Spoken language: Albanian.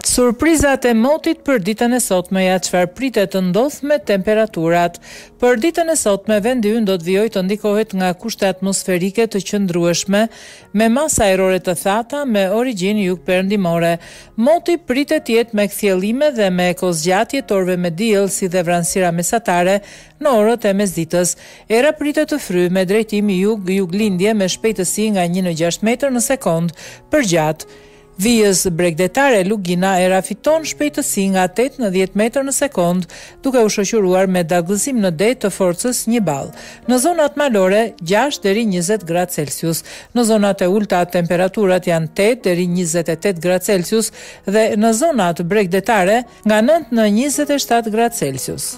Surprizat e motit për ditën e sotme, ja çfarë pritet të ndodh me temperaturat. Për ditën e sotme, vendi ynë do të vijojë të ndikohet nga kushte atmosferike të qëndrueshme, me masë ajrore të thata me origjinë jugperëndimore. Moti pritet të jetë me kthjellime dhe me kozgjatje të orëve me diell si dhe vranësira mesatare në orët e mesditës. Era pritet të fryjë me drejtim juglindje me shpejtësi nga 1.6 metër në sekond për gjatë. Vijës bregdetare Lugina era fiton shpejtësi nga 8 në 10 metër në sekond, duke u shoqëruar me dagëzim në det të forcës 1 ball. Në zonat malore 6 deri 20 gradë Celsius. Në zonat e ulta temperaturat janë 8 deri 28 gradë Celsius dhe në zonat bregdetare nga 9 në 27 gradë Celsius.